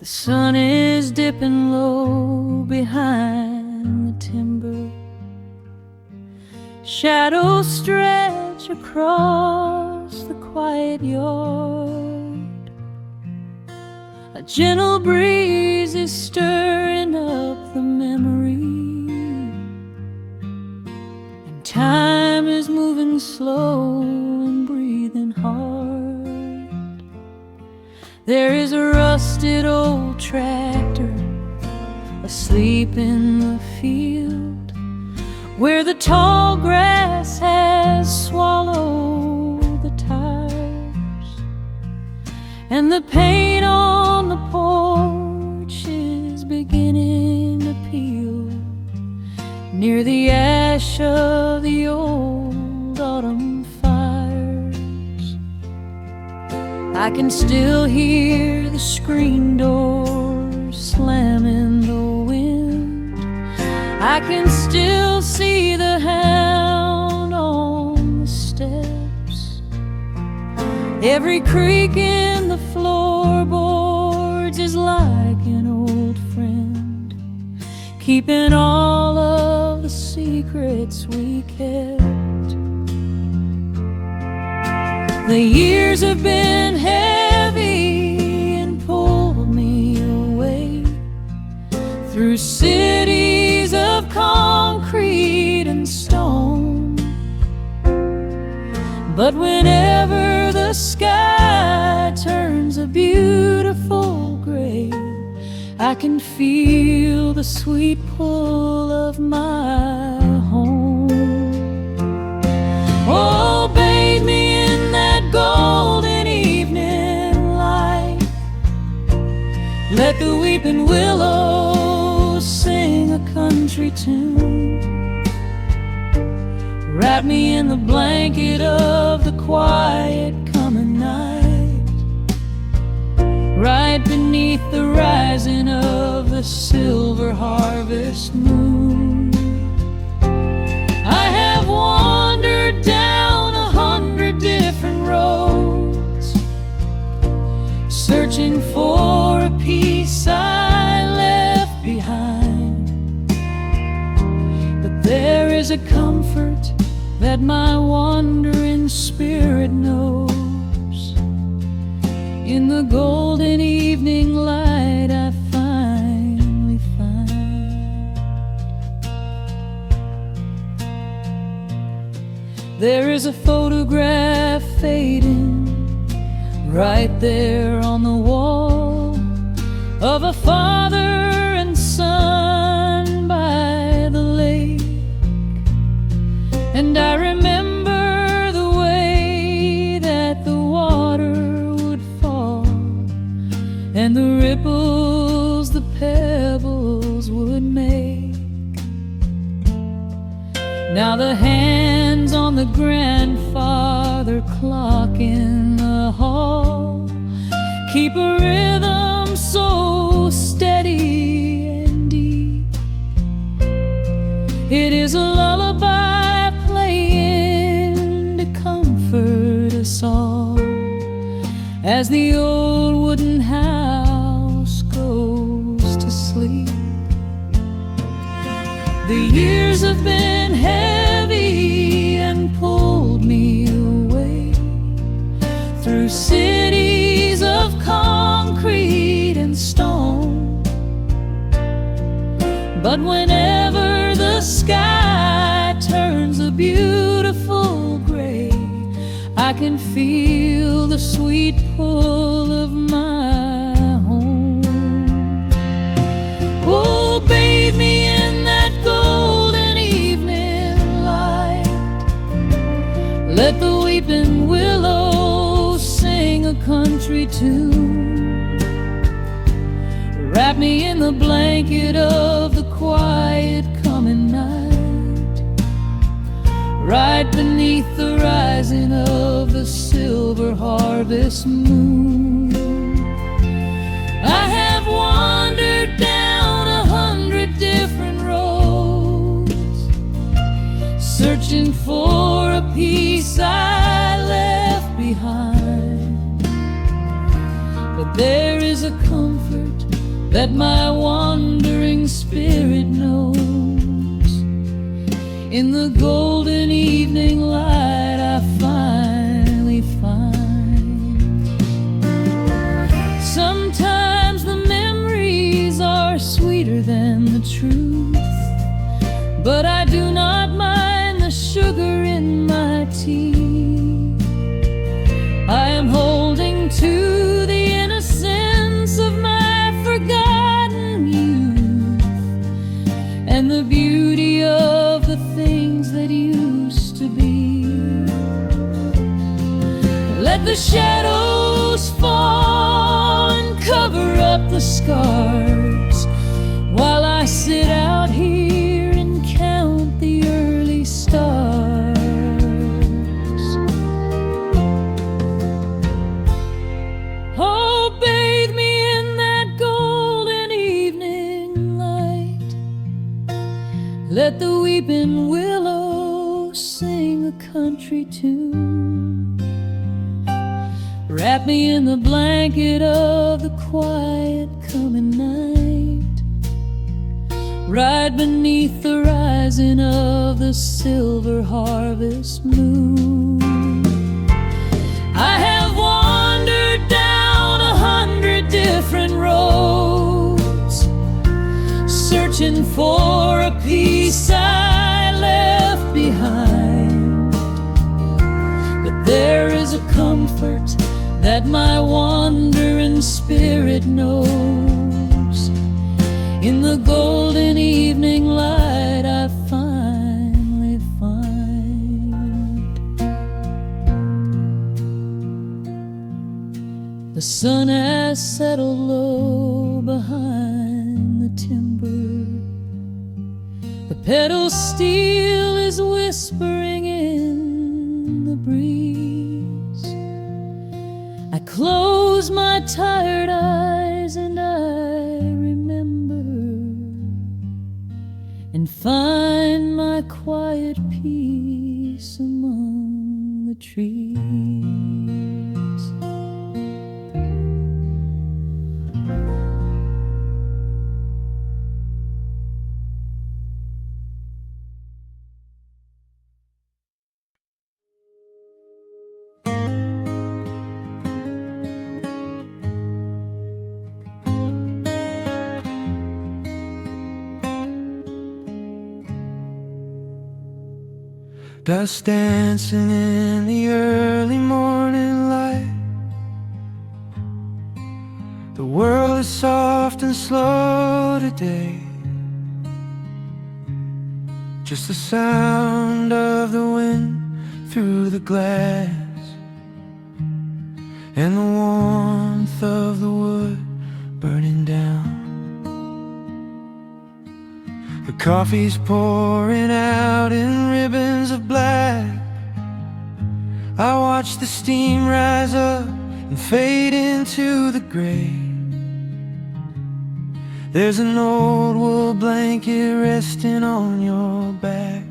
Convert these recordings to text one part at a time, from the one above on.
The sun is dipping low behind the timber. Shadows stretch across the quiet yard. A gentle breeze is stirring up the memory, and time is moving slow and breathing hard. There is a rusted old tractor asleep in the field, where the tall grass has swallowed the tires, and the paint on the porch is beginning to peel near the ash of the old autumn fires. I can still hear the screen door slam in the wind. I can still see the hound on the steps. Every creak in the floorboards is like an old friend, keeping all of the secrets we kept. The years have been heavy and pulled me away through cities of concrete and stone. But whenever the sky turns a beautiful gray, I can feel the sweet pull of my home. Oh, bathe me in that golden evening light. Let the weeping willows sing a country tune. Wrap me in the blanket of the quiet coming night, right beneath the rising of the silver harvest moon. I have wandered down 100 different roads, searching for a piece I left behind. But there is a comfort that my wandering spirit knows. In the golden evening light I finally find. There is a photograph fading right there on the wall, of a father and son by the lake. And I remember the way that the water would fall, and the ripples the pebbles would make. Now the hands on the grandfather clock in the hall keep a rhythm so steady and deep. It is a lullaby playing to comfort us all as the old wooden house goes to sleep. The years have been heavy and pulled me away through cities of concrete and stone. But whenever the sky turns a beautiful gray, I can feel the sweet pull of my home. Oh, bathe me in that golden evening light. Let the weeping willows sing a country tune. Wrap me in the blanket of the quiet coming night, right beneath the rising of the silver harvest moon. I have wandered down 100 different roads, searching for a piece I left behind. But there is a comfort that my wandering spirit knows. In the golden evening light I finally find. Sometimes the memories are sweeter than the truth, but I do not mind the sugar in my tea. I am holding to the innocence of my forgotten youth, and the beauty of the things that used to be. Let the shadows fall and cover up the scars, while I sit out here and count the early stars. Oh, bathe me in that golden evening light. Let the weeping willow sing a country tune. Wrap me in the blanket of the quiet coming night. Ride beneath the rising of the silver harvest moon. I have wandered down 100 different roads, searching for a piece I left behind. But there is a comfort that my wandering spirit knows. In the golden evening light I finally find. The sun has settled low behind the timber. The pedal steel is whispering in the breeze. I close my tired eyes and I remember, and find my quiet peace among the trees. Dust dancing in the early morning light. The world is soft and slow today. Just the sound of the wind through the glass, and the warmth of the wood burning down. The coffee's pouring out in ribbons of black. I watch the steam rise up and fade into the gray. There's an old wool blanket resting on your back,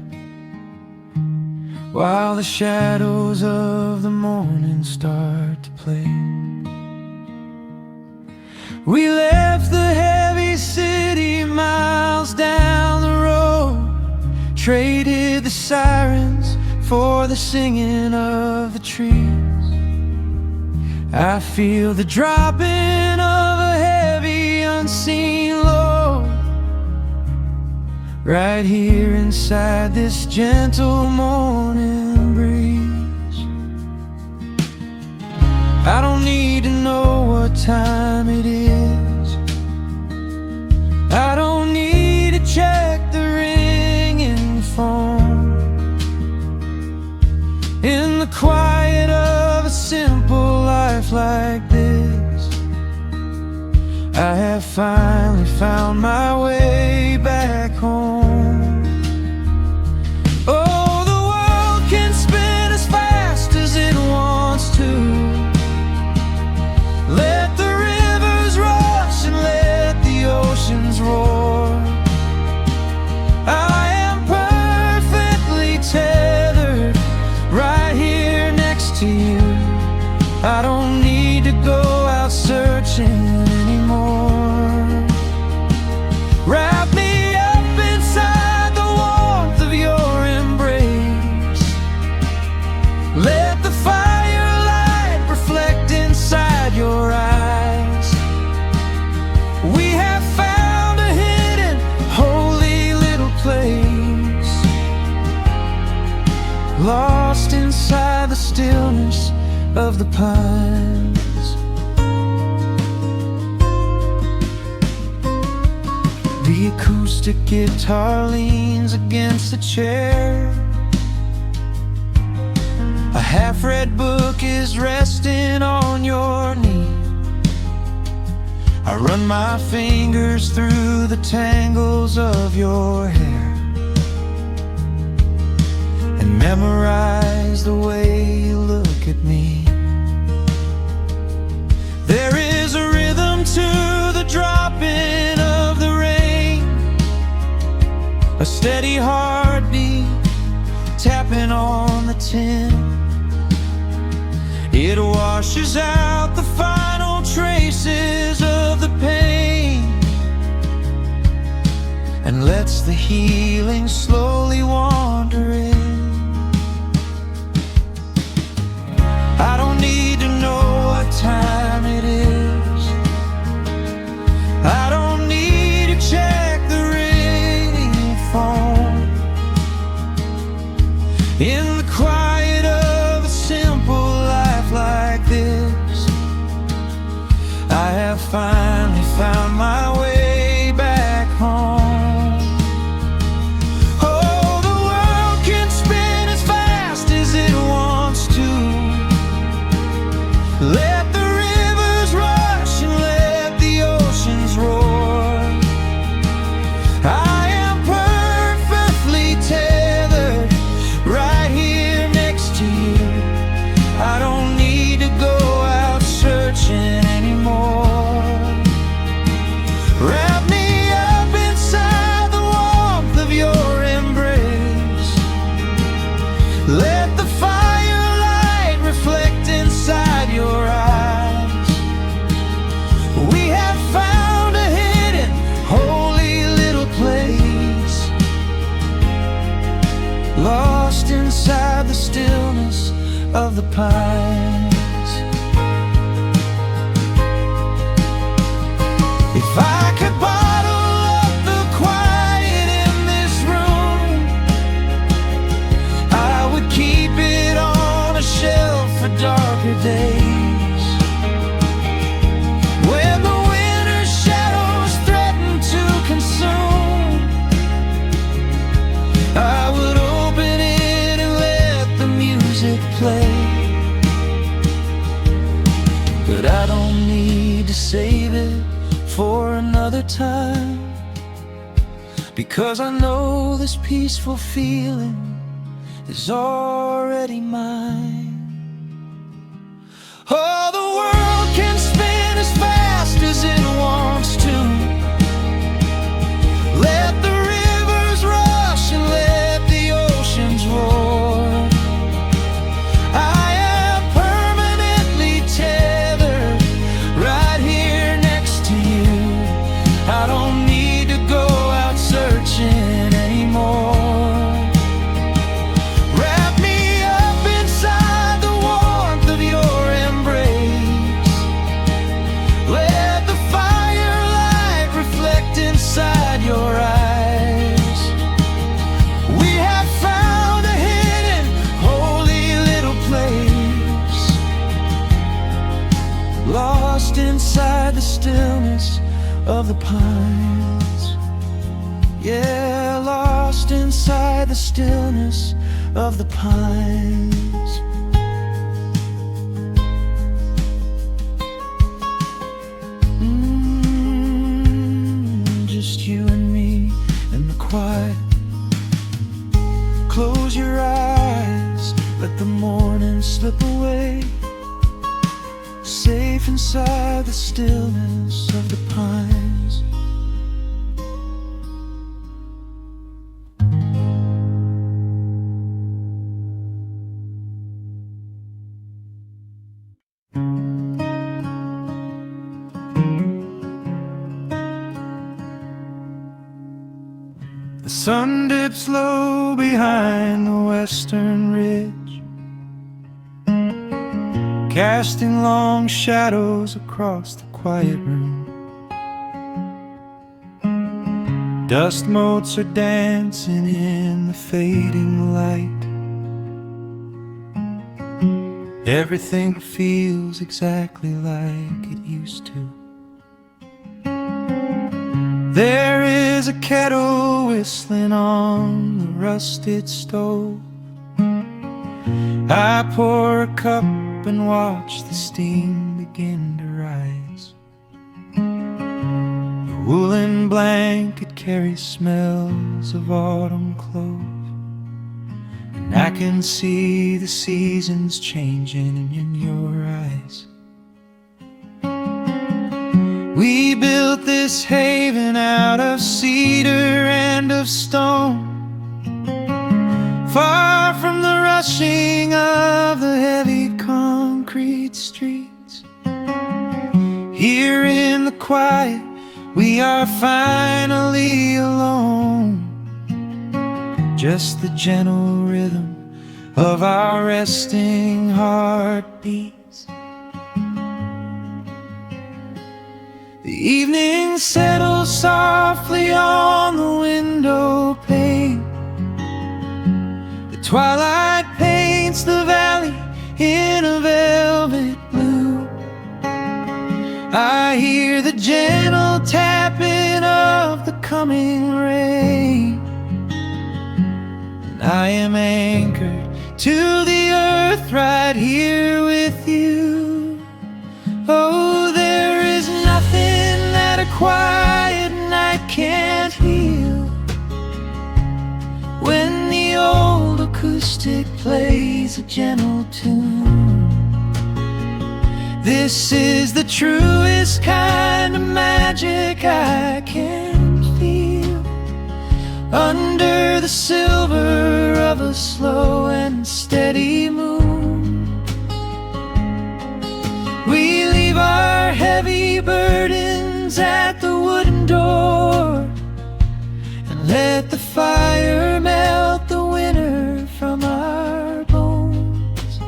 while the shadows of the morning start to play. We left the heavy city miles down the road, traded the sirens for the singing of the trees. I feel the dropping of a heavy unseen load right here inside this gentle morning breeze. I don't need to know what time it is. I don't need to check the ringing phone. In the quiet of a simple life like this, I have finally found my way back home. Oh, the world can spin as fast as it wants to. Let the rivers rush and let the oceans roar. I am perfectly tethered right here next to you. I don't need to go out searching anymore. stillness of the pines. The acoustic guitar leans against the chair. A half-read book is resting on your knee. I run my fingers through the tangles of your hair and memorize the way you look at me. There is a rhythm to the dropping of the rain, a steady heartbeat tapping on the tin. It washes out the final traces of the pain and lets the healing slowly wander in. I don't need to know what time it is. I don't need to check the ringing phone. In the quiet of a simple life like this, I have finally found my way back home. Oh, the world can spin as fast as it wants to. Let the rivers rush and let the oceans roar. I am perfectly tethered right here next to you. I don't need to go out searching anymore. Wrap me up inside the warmth of your embrace. Let the firelight reflect inside your eyes. We have found a hidden, holy little place, lost inside the stillness of the pines. If I could bottle up the quiet in this room, I would keep it on a shelf for darker days. When the winter's shadows threaten to consume, I would open it and let the music play. But I don't need to save it for another time, because I know this peaceful feeling is already mine. Oh, the world can spin as fast as it wants to. Let the rivers rush and let the oceans roar. I am permanently tethered right here next to you. I don't need to go out searching anymore. Wrap me up inside the warmth of your embrace. Let the firelight reflect inside your eyes. We have found a hidden, holy little place, lost inside the stillness of the pines. Yeah, lost inside the stillness of the pines. Just you and me in the quiet. Close your eyes, let the morning slip away, safe inside the stillness of the pines. The sun dips low behind the western ridge, casting long shadows across the quiet room. Dust motes are dancing in the fading light. Everything feels exactly like it used to. There is a kettle whistling on the rusted stove. I pour a cup and watch the steam begin to rise. The woolen blanket carries smells of autumn clove, and I can see the seasons changing in your eyes. We built this haven out of cedar and of stone, far from the rushing of the heavy concrete streets. Here in the quiet, we are finally alone. Just the gentle rhythm of our resting heartbeats. The evening settles softly on the window pane. The twilight paints the valley in a velvet blue. I hear the gentle tapping of the coming rain, and I am anchored to the earth right here with you. Oh, there is nothing that a quiet night can't heal, when the old acoustic plays a gentle tune. This is the truest kind of magic I can feel, under the silver of a slow and steady moon. We leave our heavy burdens at the wooden door, and let the fire melt the winter from our bones.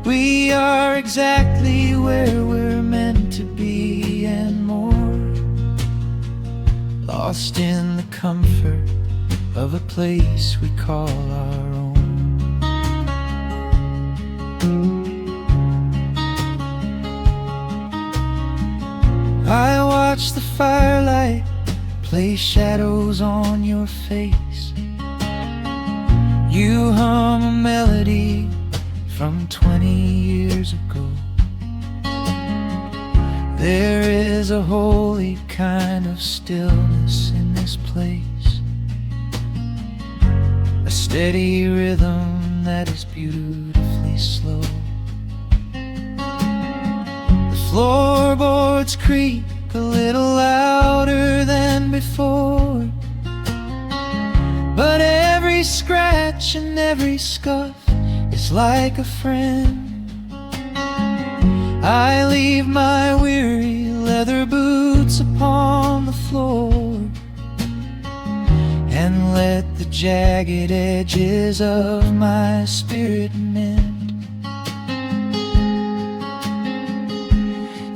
We are exactly where we're meant to be and more, lost in the comfort of a place we call our own. I watch the firelight play shadows on your face. You hum a melody from 20 years ago. There is a holy kind of stillness in this place, a steady rhythm that is beautifully slow. The floorboards creak a little louder than before, but every scratch and every scuff is like a friend. I leave my weary leather boots upon the floor, and let the jagged edges of my spirit mend.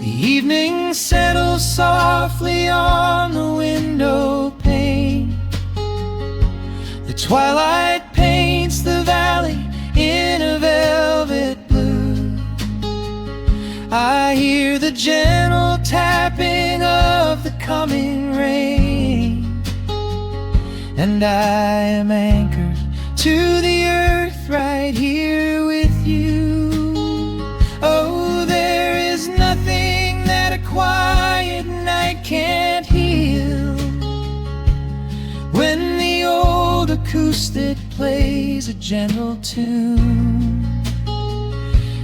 The evening settles softly on the window pane. The twilight paints the valley in a velvet blue. I hear the gentle tapping of the coming rain, and I am anchored to the earth right here with you. Oh, there is nothing that a quiet night can't heal, when the old acoustic plays a gentle tune.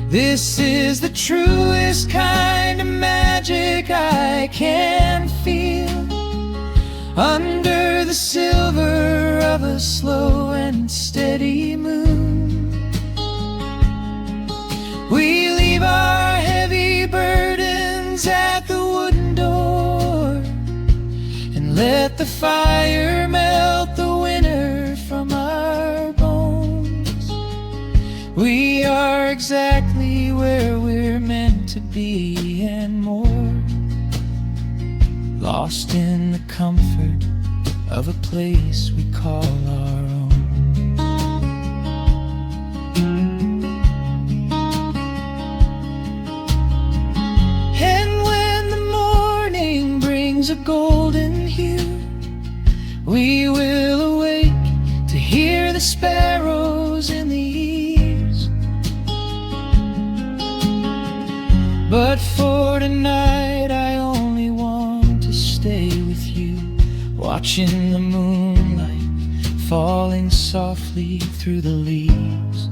This is the truest kind of magic I can feel, under the silver of a slow and steady moon. We leave our heavy burdens at the wooden door, and let the fire melt the winter from our bones. We are exactly where we're meant to be and more, lost in the comfort of a place we call our own. a golden hue. We will awake to hear the sparrows in the eaves. But for tonight I only want to stay with you, watching the moonlight falling softly through the leaves.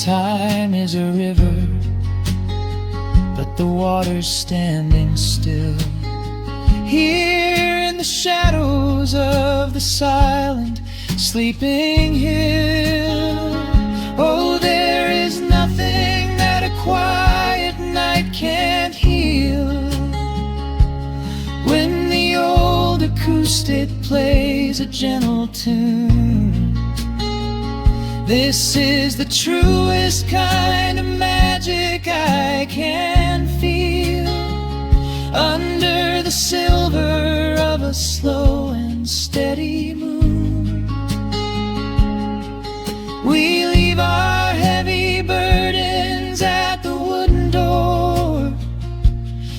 Time is a river, but the water's standing still. Here in the shadows of the silent, sleeping hill. Oh, there is nothing that a quiet night can't heal. When the old acoustic plays a gentle tune, this is the truest kind of magic I can feel. Under the silver of a slow and steady moon, we leave our heavy burdens at the wooden door,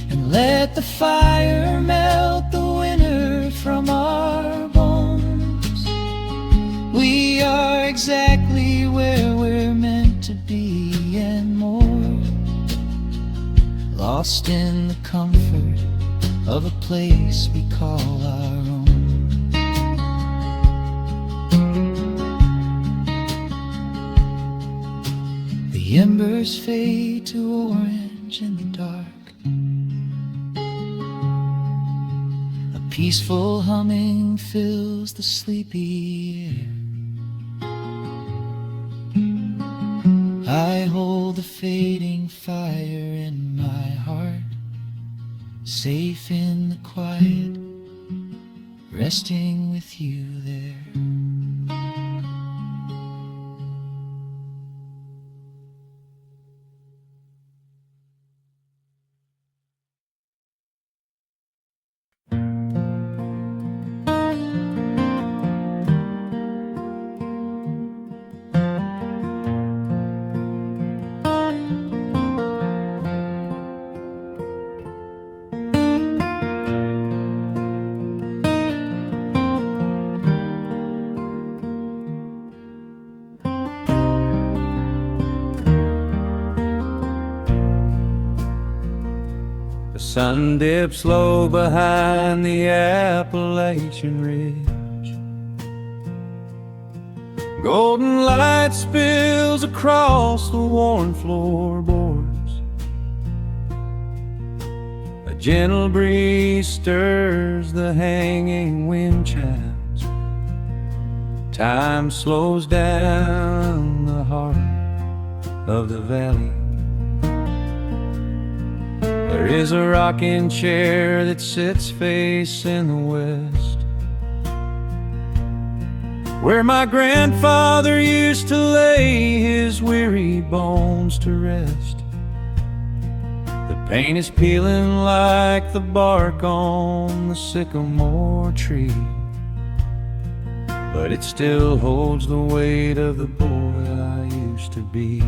and let the fire melt the winter from our bones. We are exactly where we're meant to be and more, lost in the comfort of a place we call our own. The embers fade to orange in the dark. A peaceful humming fills the sleepy air. I hold the fading fire in my heart, safe in the quiet, resting with you there. The sun dips low behind the Appalachian Ridge. Golden light spills across the worn floorboards. A gentle breeze stirs the hanging wind chimes. Time slows down the heart of the valley. There is a rocking chair that sits facing the west, where my grandfather used to lay his weary bones to rest. The paint is peeling like the bark on the sycamore tree, but it still holds the weight of the boy I used to be.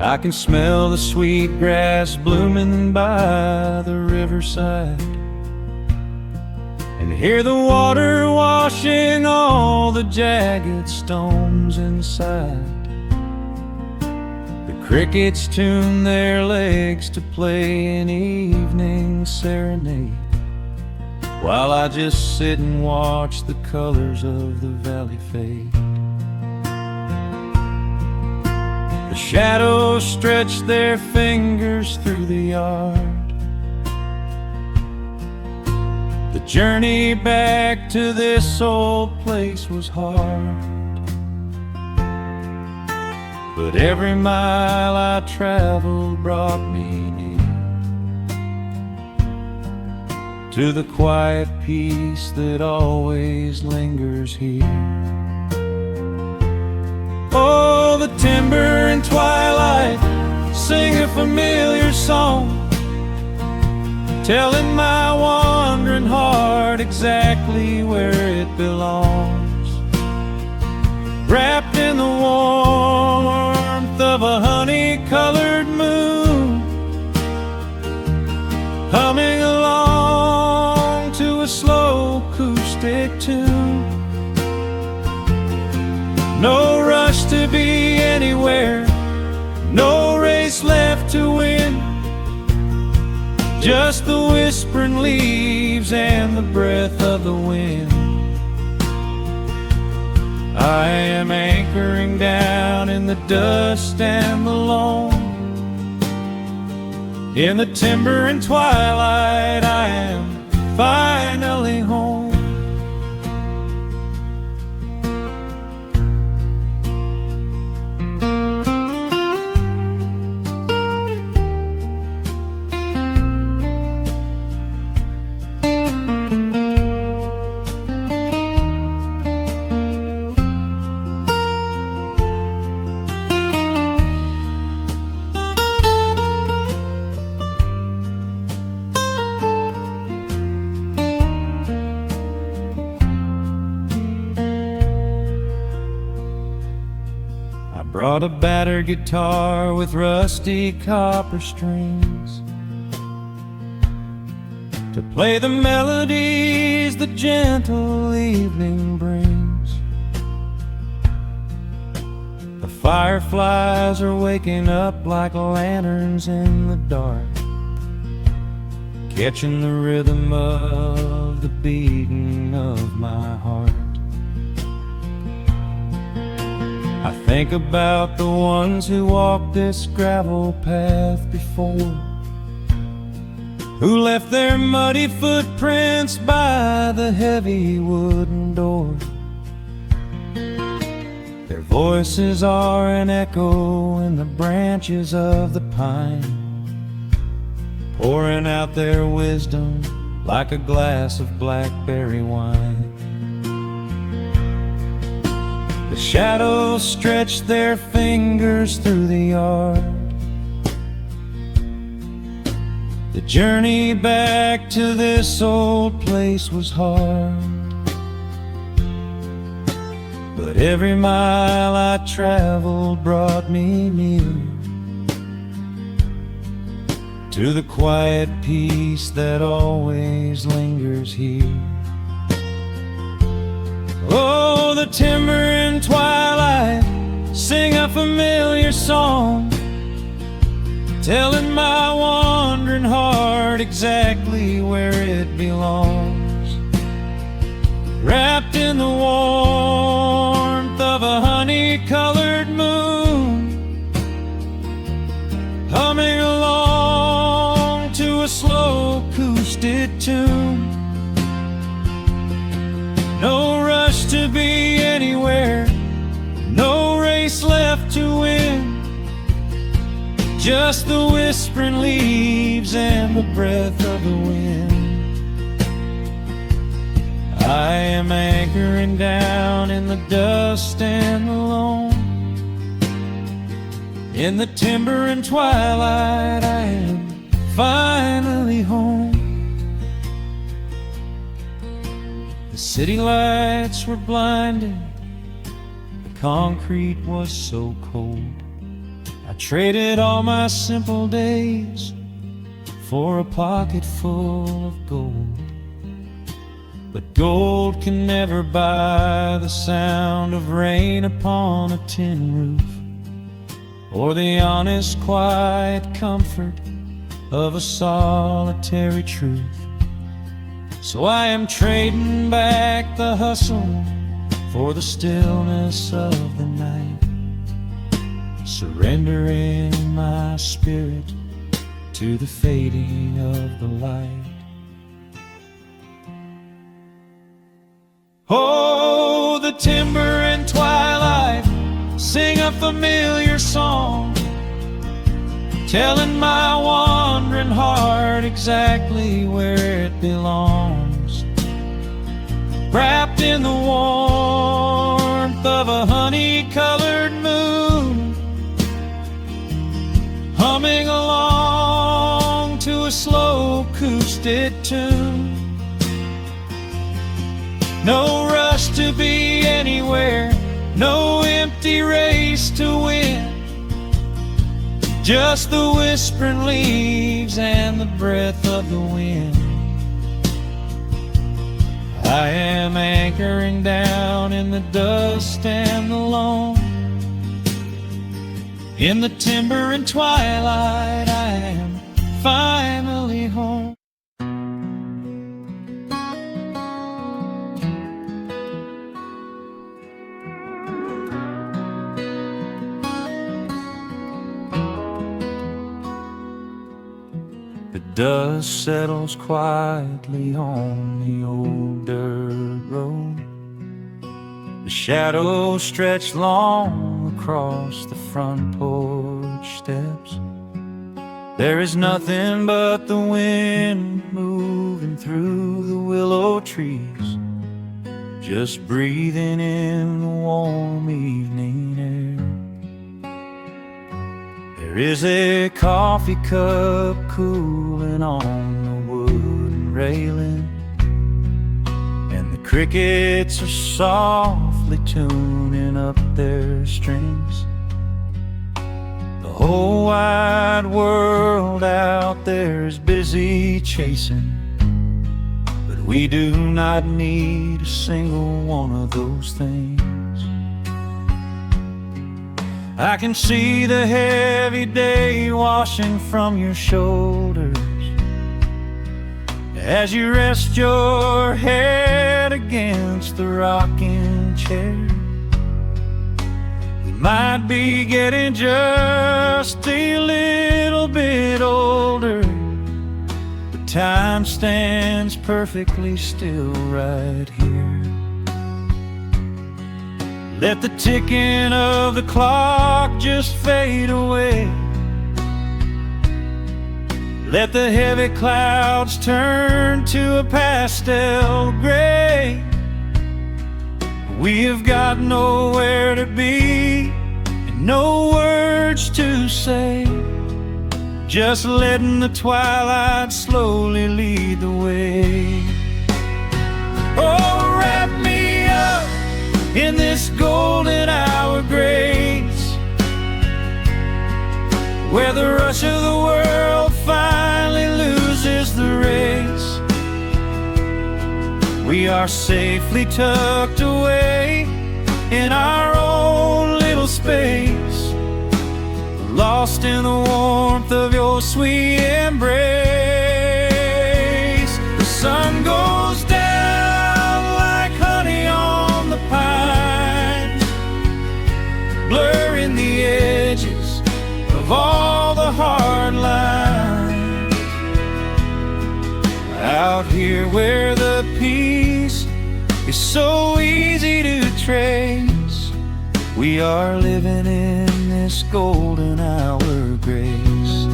I can smell the sweet grass blooming by the riverside, and hear the water washing all the jagged stones inside. The crickets tune their legs to play an evening serenade, while I just sit and watch the colors of the valley fade. The shadows stretch their fingers through the yard. The journey back to this old place was hard, but every mile I traveled brought me near to the quiet peace that always lingers here. Oh, the timber and twilight sing a familiar song, telling my wandering heart exactly where it belongs. Wrapped in the warmth of a honey-colored moon, perfect tune. No rush to be anywhere, no race left to win. Just the whispering leaves and the breath of the wind. I am anchoring down in the dust and the loam. In the timber and twilight, I am finally home. Brought a battered guitar with rusty copper strings to play the melodies the gentle evening brings. The fireflies are waking up like lanterns in the dark, catching the rhythm of the beating of my heart. I think about the ones who walked this gravel path before, who left their muddy footprints by the heavy wooden door. Their voices are an echo in the branches of the pine, pouring out their wisdom like a glass of blackberry wine. The shadows stretch their fingers through the yard. The journey back to this old place was hard, but every mile I traveled brought me near to the quiet peace that always lingers here. Oh, the timber and twilight sing a familiar song, telling my wandering heart exactly where it belongs. Wrapped in the warmth of a honey-colored moon, humming along to a slow acoustic tune. No rush to be anywhere, no race left to win. Just the whispering leaves and the breath of the wind. I am anchoring down in the dust and the loam. In the timber and twilight, I am finally home. The city lights were blinding, the concrete was so cold. I traded all my simple days for a pocket full of gold. But gold can never buy the sound of rain upon a tin roof, or the honest, quiet comfort of a solitary truth. So I am trading back the hustle for the stillness of the night, surrendering my spirit to the fading of the light. Oh, the timber and twilight sing a familiar song, telling my wandering heart exactly where it belongs. Wrapped in the warmth of a honey-colored moon, humming along to a slow acoustic tune. No rush to be anywhere, no empty race to win. Just the whispering leaves and the breath of the wind. I am anchoring down in the dust and the loam. In the timber and twilight, I am finally home. The dust settles quietly on the old dirt road. The shadows stretch long across the front porch steps. There is nothing but the wind moving through the willow trees, just breathing in the warm evening air. There is a coffee cup cooling on the wooden railing, and the crickets are softly tuning up their strings. The whole wide world out there is busy chasing, but we do not need a single one of those things. I can see the heavy day washing from your shoulders as you rest your head against the rocking chair. We might be getting just a little bit older, but time stands perfectly still right here. Let the ticking of the clock just fade away. Let the heavy clouds turn to a pastel gray. We have got nowhere to be and no words to say, just letting the twilight slowly lead the way. Oh, wrap me up in this golden hour grace, where the rush of the world finally loses the race. We are safely tucked away in our own little space, lost in the warmth of your sweet embrace. The sun goes down like honey on the pine, blurring the edges of all the hard lines. Out here where the peace is so easy to trace, we are living in this golden hour grace.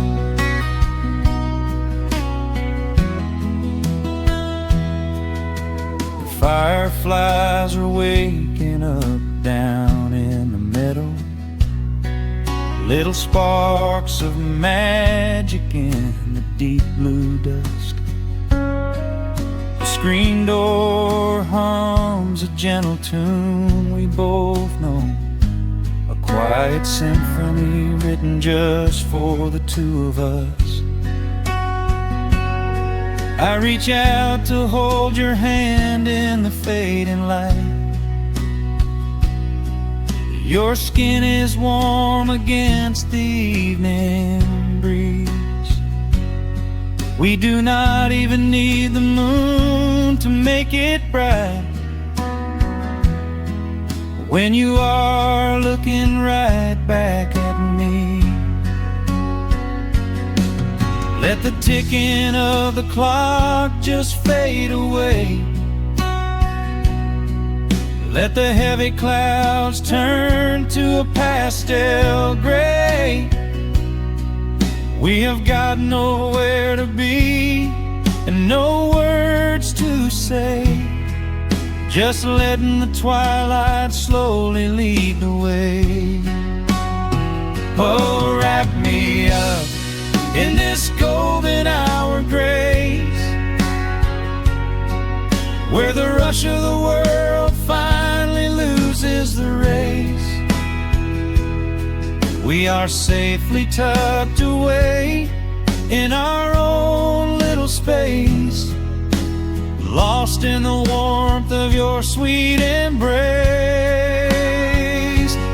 The fireflies are waking up down in the meadow, little sparks of magic in the deep blue dusk. The screen door hums a gentle tune we both know, a quiet symphony written just for the two of us. I reach out to hold your hand in the fading light. Your skin is warm against the evening breeze. We do not even need the moon to make it bright, when you are looking right back at me. Let the ticking of the clock just fade away. Let the heavy clouds turn to a pastel gray. We have got nowhere to be and no words to say, just letting the twilight slowly lead the way. Oh, wrap me up in this golden hour grace, where the rush of the world finally loses the race. We are safely tucked away in our own little space, lost in the warmth warmth of your sweet embrace.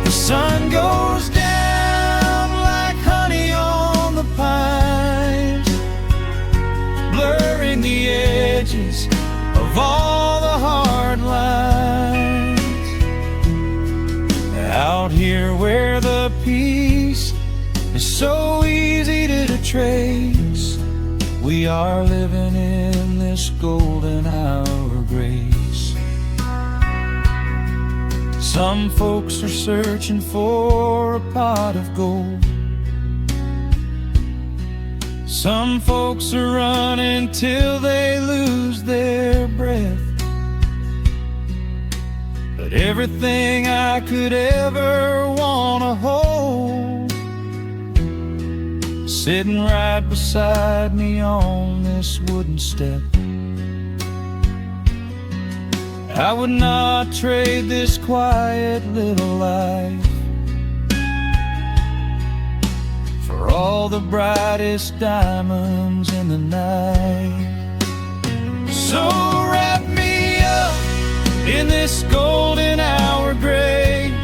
The sun goes down like honey on the pines, blurring the edges of all the hard lines. Out here where the peace is so easy to trace, we are living in this golden hour grace. Some folks are searching for a pot of gold. Some folks are running till they lose their breath. But everything I could ever want to hold, sitting right beside me on this wooden step. I would not trade this quiet little life for all the brightest diamonds in the night. So wrap me up in this golden hour grace,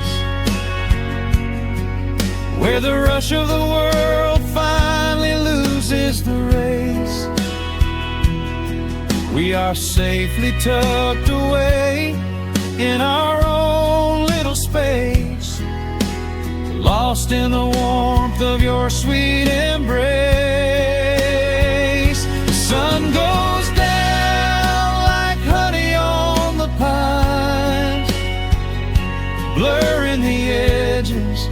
where the rush of the world finally loses the race. We are safely tucked away in our own little space, lost in the warmth of your sweet embrace. The sun goes down like honey on the pines, blurring the edges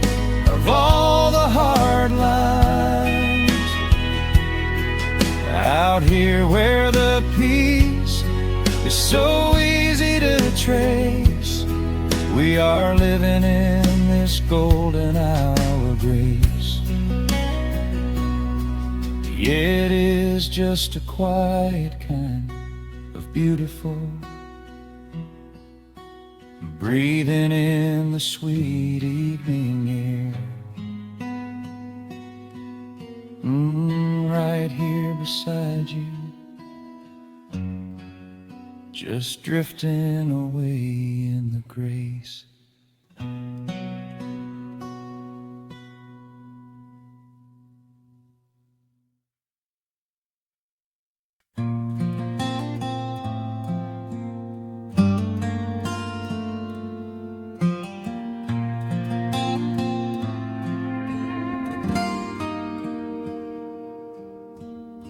of all the hard lines. Out here where the peace is so easy to trace, we are living in this golden hour grace. Yeah, it is just a quiet kind of beautiful, breathing in the sweet evening air. Right here beside you, just drifting away in the grace.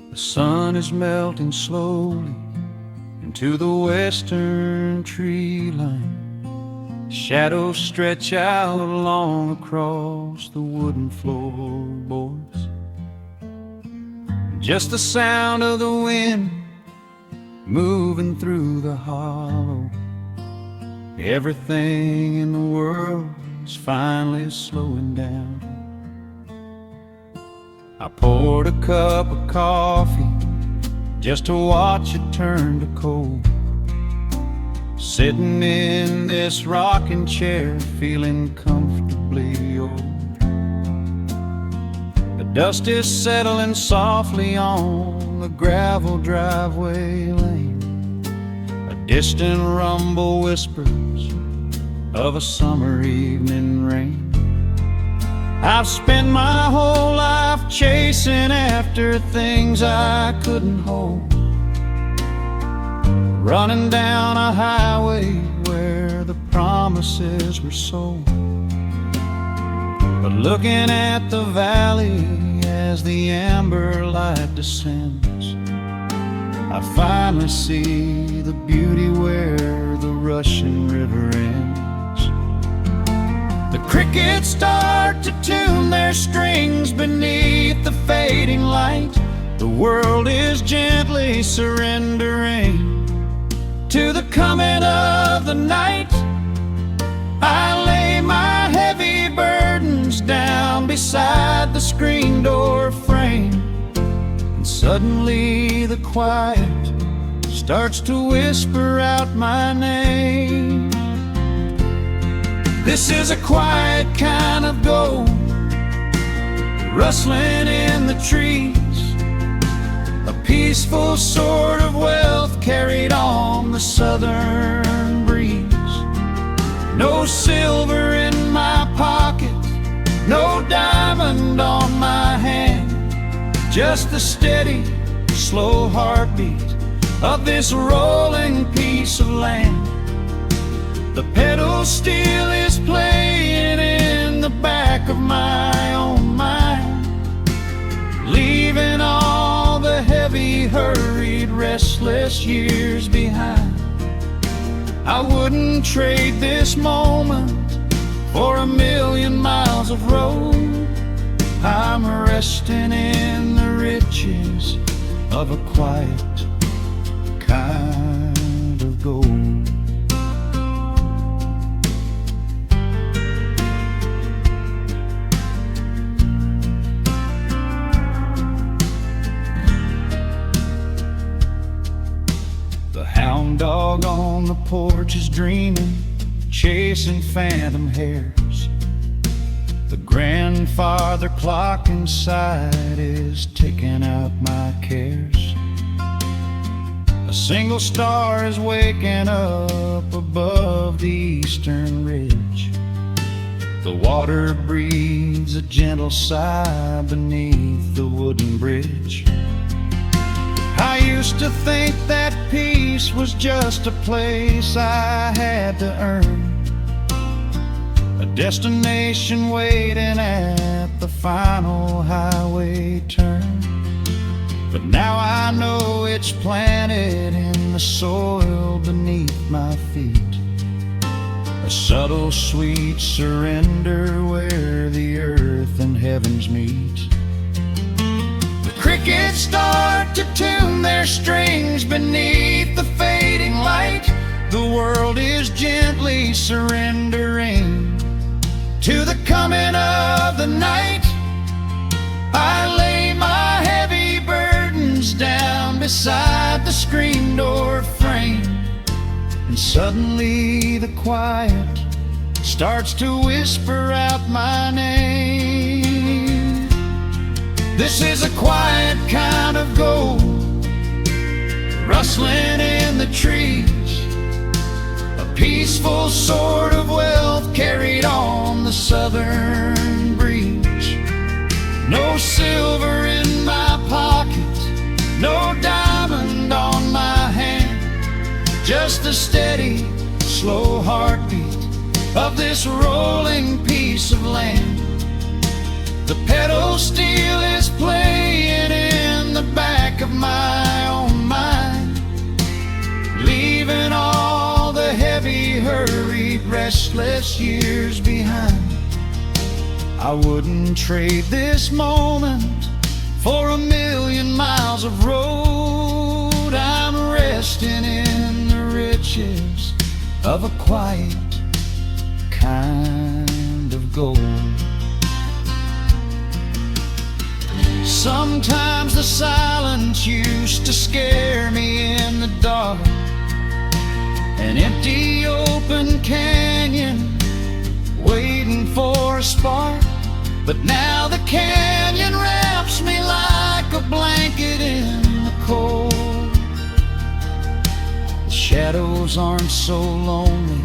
The sun is melting slowly into the western tree line. Shadows stretch out long across the wooden floorboards. Just the sound of the wind moving through the hollow. Everything in the world is finally slowing down. I poured a cup of coffee just to watch it turn to cold, sitting in this rocking chair feeling comfortably old. The dust is settling softly on the gravel driveway lane. A distant rumble whispers of a summer evening rain. I've spent my whole life chasing after things I couldn't hold, running down a highway where the promises were sold. But looking at the valley as the amber light descends, I finally see the beauty where the rushing river ends. The crickets start to tune their strings beneath the fading light. The world is gently surrendering to the coming of the night. I lay my heavy burdens down beside the screen door frame, and suddenly the quiet starts to whisper out my name. This is a quiet kind of gold, rustling in the trees, a peaceful sort of wealth carried on the southern No silver in my pocket, no diamond on my hand, just the steady, slow heartbeat of this rolling piece of land. The pedal steel is playing in the back of my own mind, leaving all the heavy, hurried, restless years behind. I wouldn't trade this moment for 1,000,000 miles of road. I'm resting in the riches of a quiet kind of gold. The hound dog on the porch is dreaming, chasing phantom hares. The grandfather clock inside is ticking out my cares. A single star is waking up above the eastern ridge. The water breathes a gentle sigh beneath the wooden bridge. I used to think that peace was just a place I had to earn, a destination waiting at the final highway turn. But now I know it's planted in the soil beneath my feet, a subtle, sweet surrender where the earth and heavens meet. The crickets start to tune their strings beneath the fading light. The world is gently surrendering to the coming of the night. I lay my heavy burdens down beside the screen door frame, and suddenly the quiet starts to whisper out my name. This is a quiet kind of gold, rustling in the trees, a peaceful sort of wealth carried on the southern breeze. No silver in my pocket, no diamond on my hand, just the steady, slow heartbeat of this rolling piece of land. The pedal steel is playing in the back of my own mind, leaving all the heavy, hurried, restless years behind. I wouldn't trade this moment for 1,000,000 miles of road. I'm resting in the riches of a quiet kind of gold. Sometimes the silence used to scare me in the dark, an empty open canyon waiting for a spark. But now the canyon wraps me like a blanket in the cold. The shadows aren't so lonely,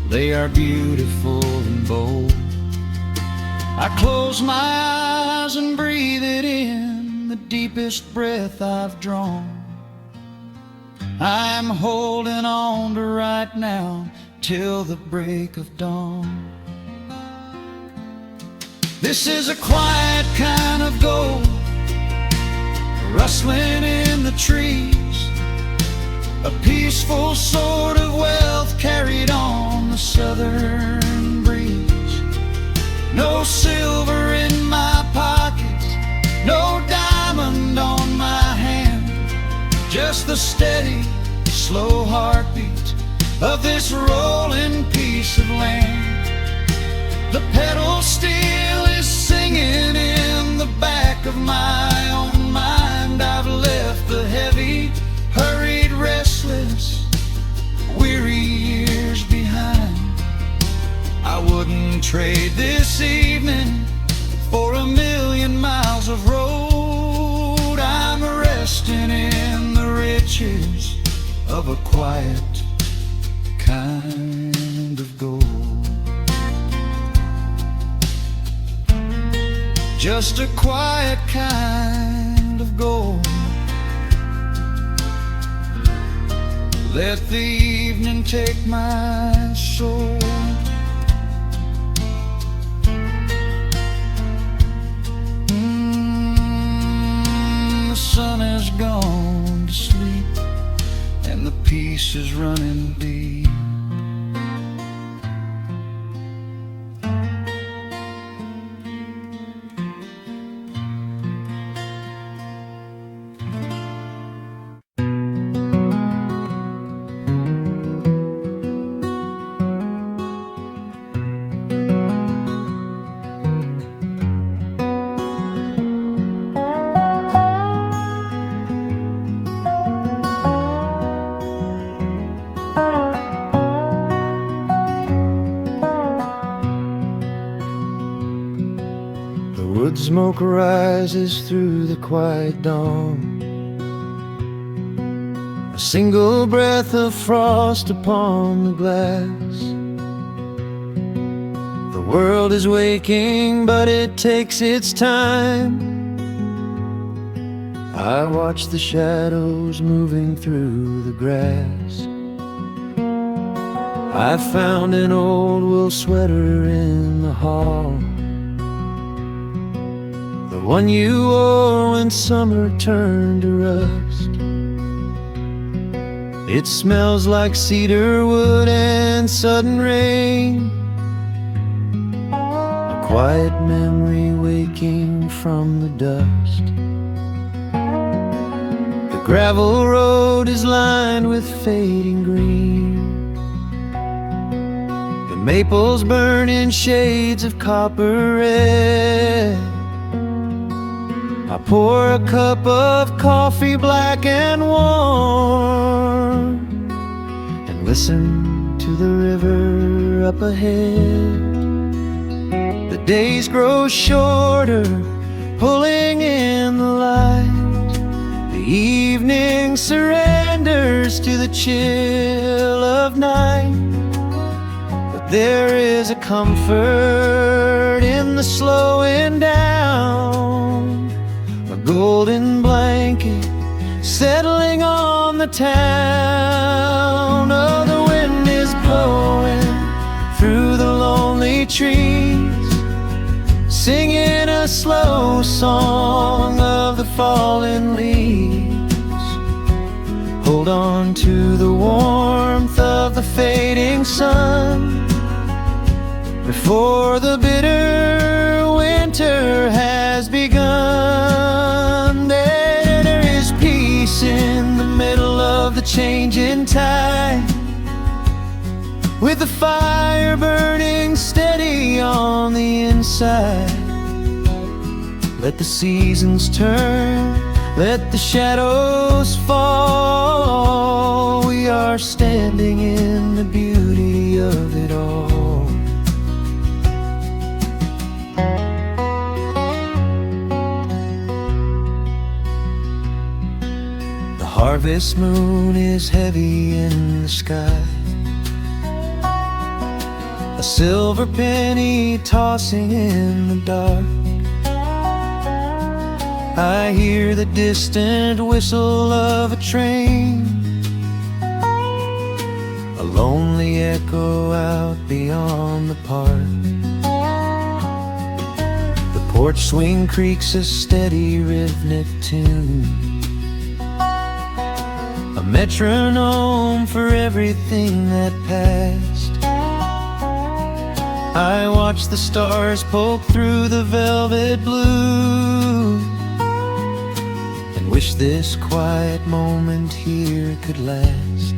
they are beautiful and bold. I close my eyes and breathe it in, the deepest breath I've drawn. I'm holding on to right now till the break of dawn. This is a quiet kind of gold, rustling in the trees, a peaceful sort of wealth carried on the southern breeze. No silver in my pocket, no diamond on my hand, just the steady, slow heartbeat of this rolling piece of land. The pedal steel is singing in the back of my own mind. I've left the heavy, hurried, restless, weary years behind. I wouldn't trade this evening for 1,000,000 miles of road. I'm resting in the riches of a quiet kind of gold. just a quiet kind of gold. Let the evening take my soul. The sun has gone to sleep, and the peace is running deep. Wood smoke rises through the quiet dawn, a single breath of frost upon the glass. The world is waking, but it takes its time. I watch the shadows moving through the grass. I found an old wool sweater in the hall, the one you wore when summer turned to rust. It smells like cedar wood and sudden rain, a quiet memory waking from the dust. The gravel road is lined with fading green, the maples burn in shades of copper red. I pour a cup of coffee black and warm, and listen to the river up ahead. The days grow shorter, pulling in the light. The evening surrenders to the chill of night. But there is a comfort in the slowing down, a golden blanket settling on the town. Oh, the wind is blowing through the lonely trees, singing a slow song of the fallen leaves. Hold on to the warmth of the fading sun before the bitter winter has begun. There is peace in the middle of the changing tide, with the fire burning steady on the inside. Let the seasons turn, let the shadows fall. We are standing in the beauty of it all. The harvest moon is heavy in the sky, a silver penny tossing in the dark. I hear the distant whistle of a train, a lonely echo out beyond the park. The porch swing creaks a steady rhythmic tune, a metronome for everything that passed. I watch the stars poke through the velvet blue, and wish this quiet moment here could last.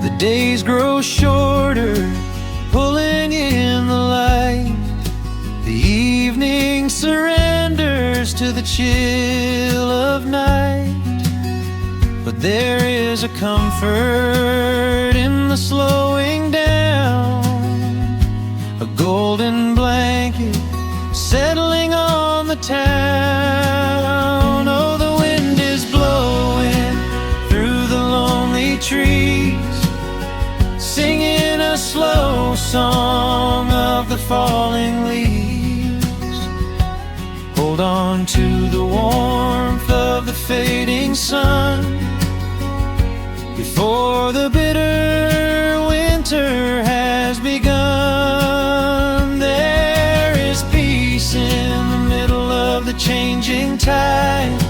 The days grow shorter, pulling in the light. The evening surrenders to the chill of night. But there is a comfort in the slowing down, a golden blanket settling on the town. Oh, the wind is blowing through the lonely trees, singing a slow song of the falling leaves. on to the warmth of the fading sun, before the bitter winter has begun. There is peace in the middle of the changing tide,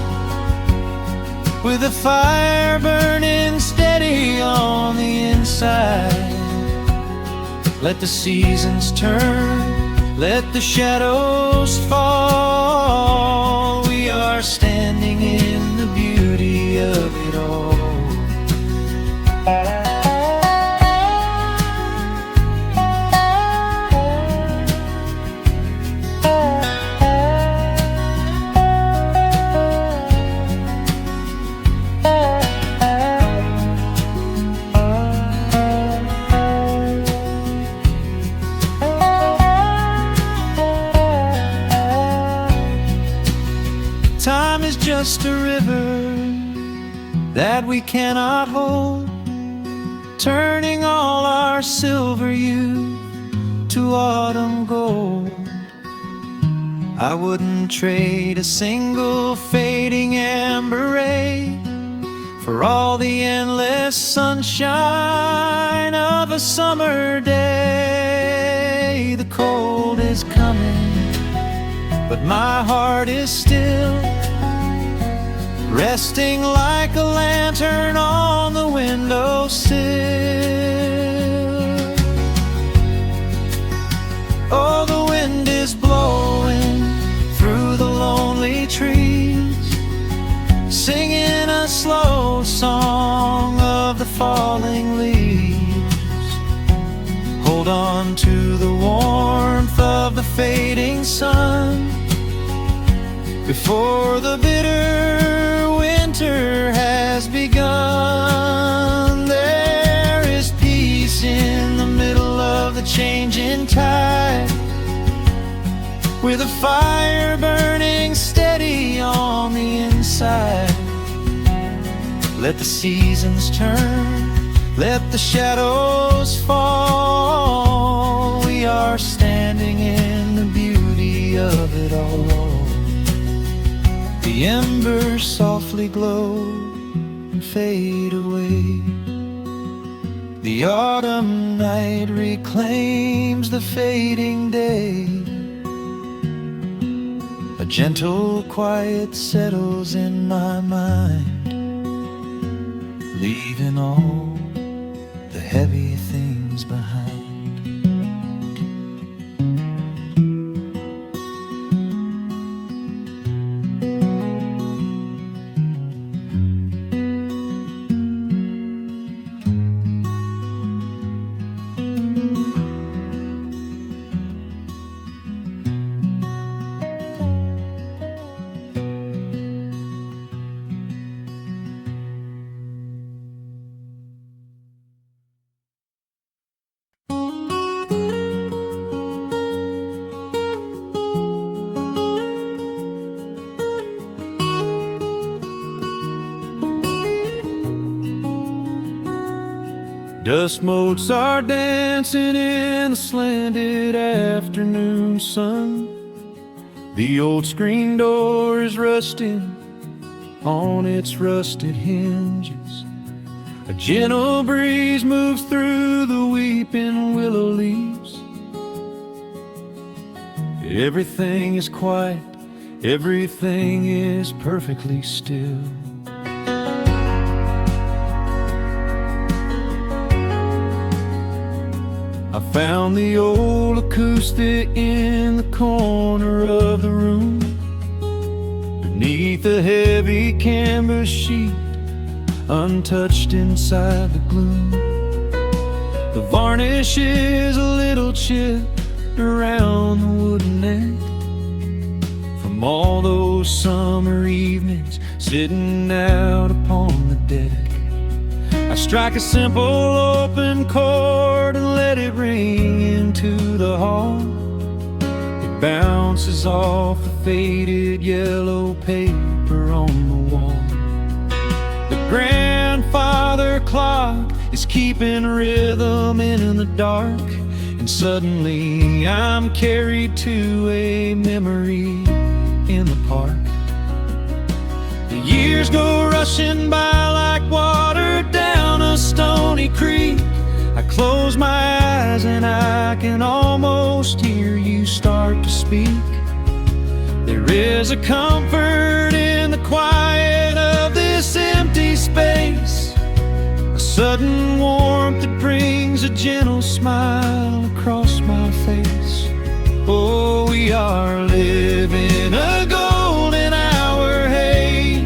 with a fire burning steady on the inside. Let the seasons turn, let the shadows fall. We are standing in the beauty of it all. Time is just a river that we cannot hold, turning all our silver youth to autumn gold. I wouldn't trade a single fading amber ray for all the endless sunshine of a summer day. The cold is coming, but my heart is still resting like a lantern on the windowsill. Oh, the wind is blowing through the lonely trees, singing a slow song of the falling leaves. Hold on to the warmth of the fading sun, before the bitter winter has begun. There is peace in the middle of the changing tide, with a fire burning steady on the inside. Let the seasons turn, let the shadows fall. We are standing in the beauty of it all. The embers softly glow and fade away. The autumn night reclaims the fading day. A gentle quiet settles in my mind, leaving all the heavy things behind. Dust motes are dancing in the slanted afternoon sun. The old screen door is rusting on its rusted hinges. A gentle breeze moves through the weeping willow leaves. Everything is quiet, everything is perfectly still. I found the old acoustic in the corner of the room, beneath a heavy canvas sheet, untouched inside the gloom. The varnish is a little chipped around the wooden neck, from all those summer evenings sitting out upon the deck. I strike a simple open chord and let it ring into the hall. It bounces off the faded yellow paper on the wall. The grandfather clock is keeping rhythm in the dark, and suddenly I'm carried to a memory in the park. The years go rushing by like water down a stony creek. I close my eyes and I can almost hear you start to speak. There is a comfort in the quiet of this empty space, a sudden warmth that brings a gentle smile across my face. Oh, we are living a golden hour haze,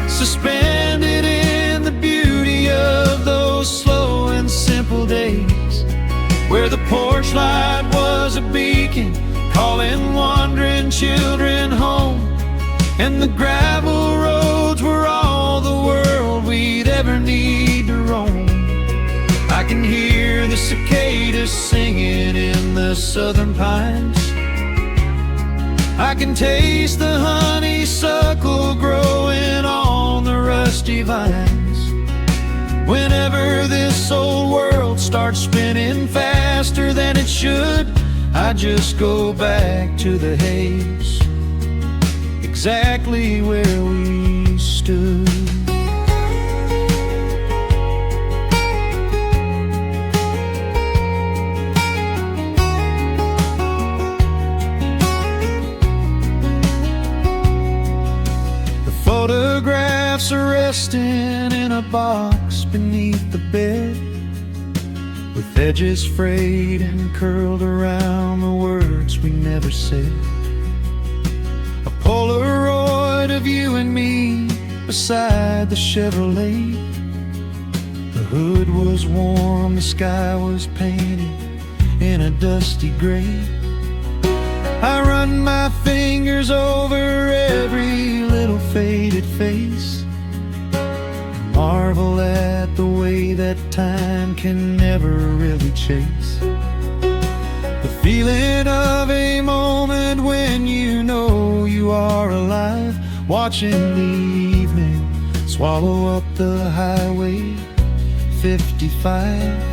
suspended in the beauty of those slow and simple days, where the porch light was a beacon calling wandering children home, and the gravel roads were all the world we'd ever need to roam. I can hear the cicadas singing in the southern pines. I can taste the honeysuckle growing on the rusty vines. Whenever this old world starts spinning faster than it should, I just go back to the haze, exactly where we stood. The photographs are resting in a box beneath the bed, with edges frayed and curled around the words we never said. A Polaroid of you and me beside the Chevrolet. The hood was warm, the sky was painted in a dusty gray. I run my fingers over every little faded face, marvel at the way that time can never really chase. The feeling of a moment when you know you are alive, watching the evening swallow up the highway 55.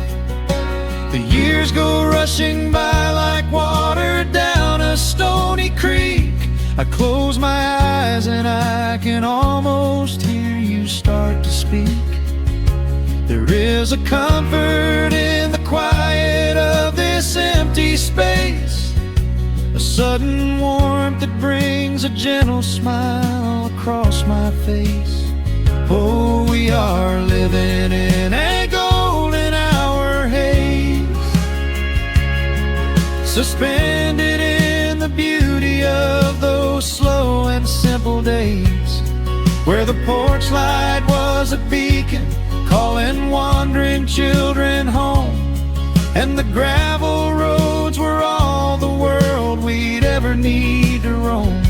The years go rushing by like water down a stony creek. I close my eyes and I can almost hear you start to speak. There is a comfort in the quiet of this empty space, a sudden warmth that brings a gentle smile across my face. Oh, we are living in a golden hour haze, suspended in the beauty of those slow and simple days, where the porch light was a beacon calling wandering children home, and the gravel roads were all the world we'd ever need to roam.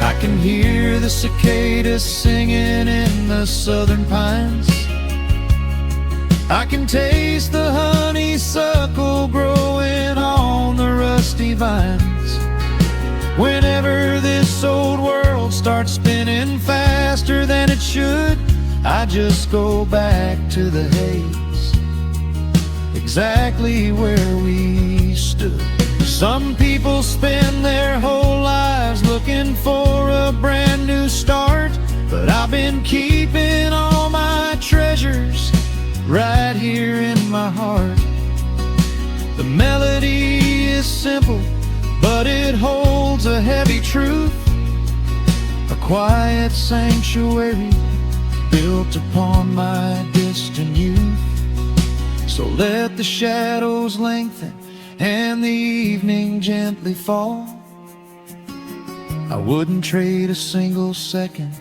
I can hear the cicadas singing in the southern pines. I can taste the honeysuckle growing on the rusty vines. Whenever this old world starts spinning faster than it should, I just go back to the haze, exactly where we stood. Some people spend their whole lives looking for a brand new start, but I've been keeping all my treasures right here in my heart. The melody is simple, but it holds a heavy truth, a quiet sanctuary built upon my distant youth. So let the shadows lengthen and the evening gently fall. I wouldn't trade a single second,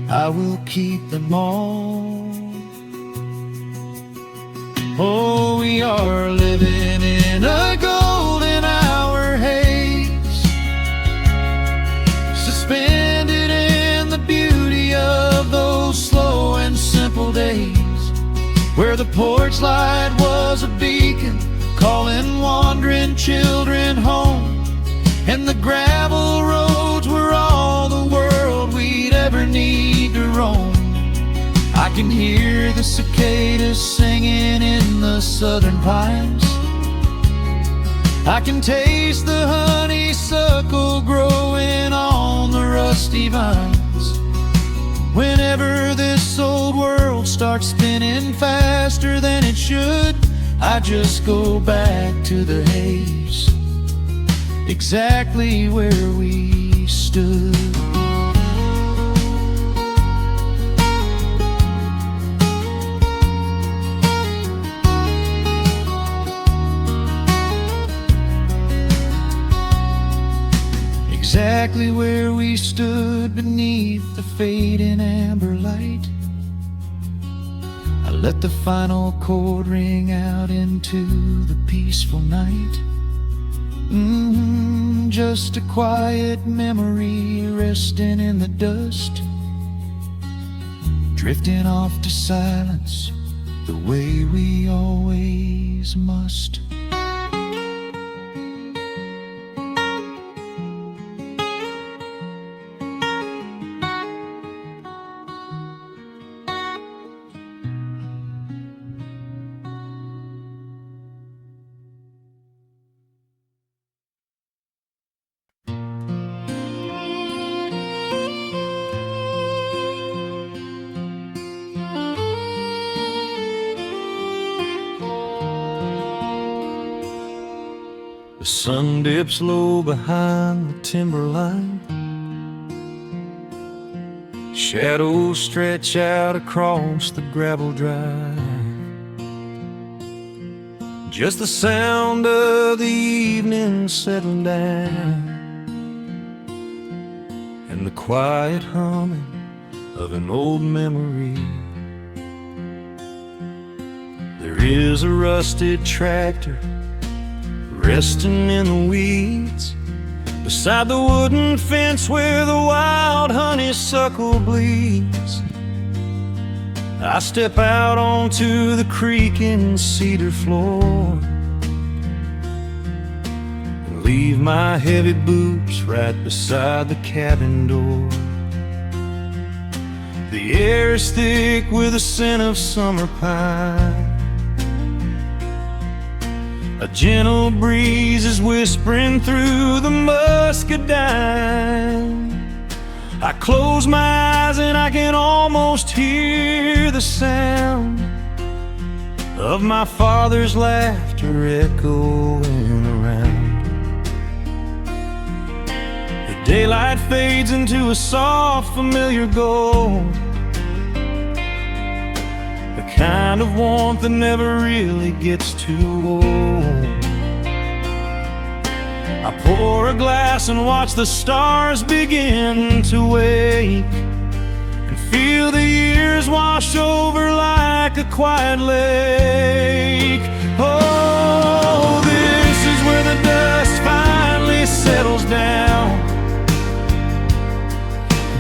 I will keep them all. Oh, we are living in a golden hour haze, suspended in the beauty of those slow and simple days, where the porch light was a beacon calling wandering children home, and the gravel roads were all the world we'd ever need to roam. I can hear the cicadas singing in the southern pines. I can taste the honeysuckle growing on the rusty vines. Whenever this old world starts spinning faster than it should, I just go back to the haze, exactly where we stood. Exactly where we stood beneath the fading amber light. I let the final chord ring out into the peaceful night. Just a quiet memory resting in the dust, drifting off to silence the way we always must. The sun dips low behind the timberline. Shadows stretch out across the gravel drive. Just the sound of the evening settling down, and the quiet humming of an old memory. There is a rusted tractor resting in the weeds beside the wooden fence where the wild honeysuckle bleeds. I step out onto the creaking cedar floor and leave my heavy boots right beside the cabin door. The air is thick with the scent of summer pine. A gentle breeze is whispering through the muscadine. I close my eyes and I can almost hear the sound of my father's laughter echoing around. The daylight fades into a soft, familiar gold, the kind of warmth that never really gets too old. I pour a glass and watch the stars begin to wake, and feel the years wash over like a quiet lake. Oh, this is where the dust finally settles down,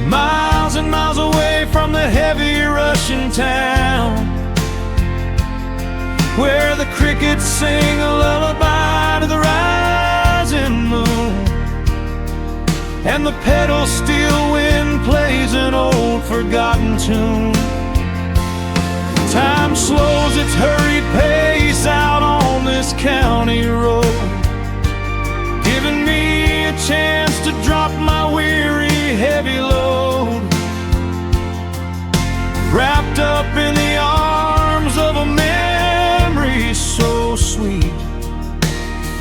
miles and miles away from the heavy Russian town, where the crickets sing a lullaby to the rising moon, and the pedal steel wind plays an old forgotten tune. Time slows its hurried pace out on this county road, giving me a chance to drop my weary heavy load, wrapped up in the arms of a memory so sweet,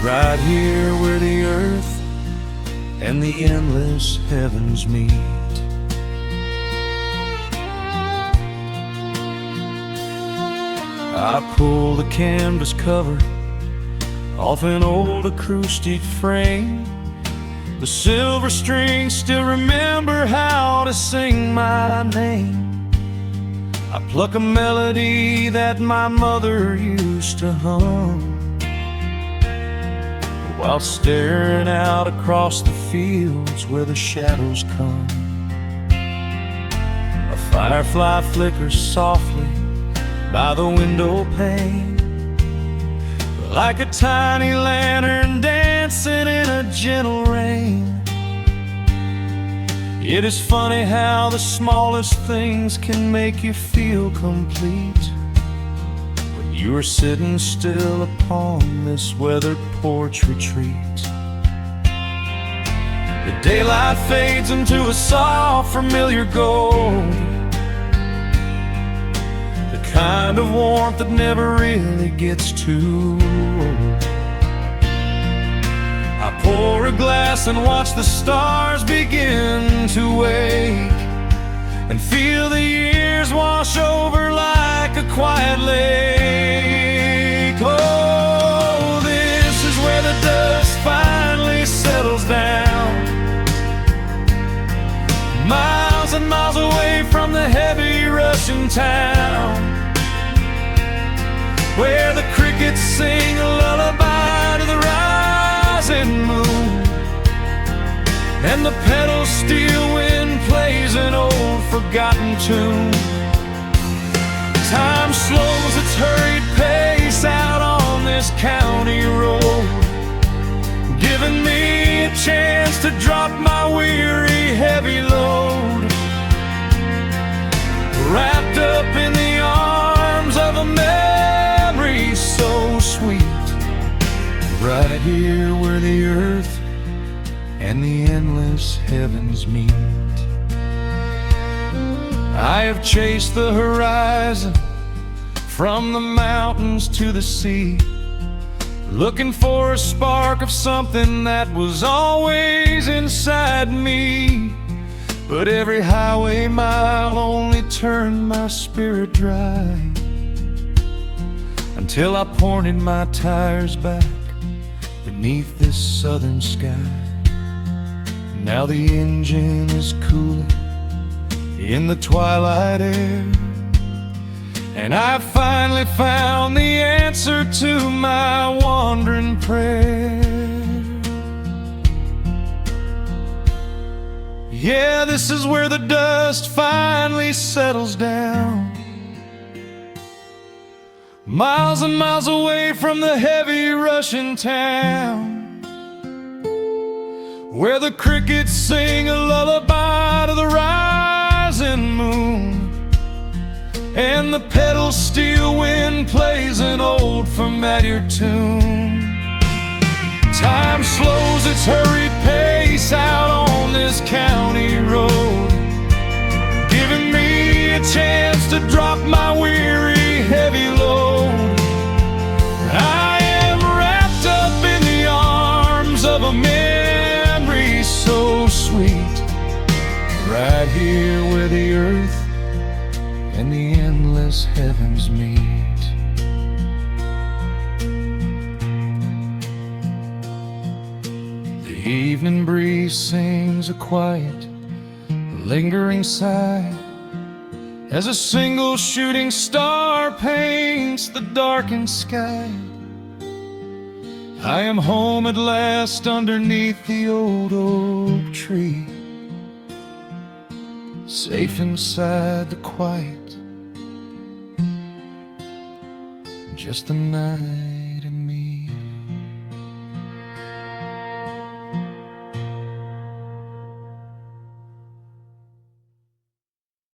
right here where the earth and the endless heavens meet. I pull the canvas cover off an old acoustic frame. The silver strings still remember how to sing my name. I pluck a melody that my mother used to hum while staring out across the fields where the shadows come. A firefly flickers softly by the window pane, like a tiny lantern dancing in a gentle rain. It is funny how the smallest things can make you feel complete when You are sitting still upon this weathered porch retreat. The daylight fades into a soft, familiar gold, the kind of warmth that never really gets too old. I pour a glass and watch the stars begin to wake, and feel the years wash over like a quiet lake. Oh, this is where the dust finally settles down, miles and miles away from the heavy Russian town, where the crickets sing a lullaby to the rising moon, and the pedal steel wind plays an old forgotten tune. Time slows its hurried pace out on this county road, giving me a chance to drop my weary heavy load, wrapped up in the arms of a memory so sweet, right here where the earth and the endless heavens meet. I have chased the horizon from the mountains to the sea, looking for a spark of something that was always inside me. But every highway mile only turned my spirit dry, until I pointed my tires back beneath this southern sky. Now the engine is cooling in the twilight air, and I finally found the answer to my wandering prayer. Yeah, this is where the dust finally settles down, miles and miles away from the heavy Russian town, where the crickets sing a lullaby to the rising moon, and the pedal steel wind plays an old familiar tune. Time slows its hurried pace out on this county road, giving me a chance to drop my weary heavy load. I am wrapped up in the arms of a memory so sweet, right here where the earth and the endless heavens meet. The evening breeze sings a quiet, lingering sigh, as a single shooting star paints the darkened sky. I am home at last underneath the old oak tree, safe inside the quiet, just the night.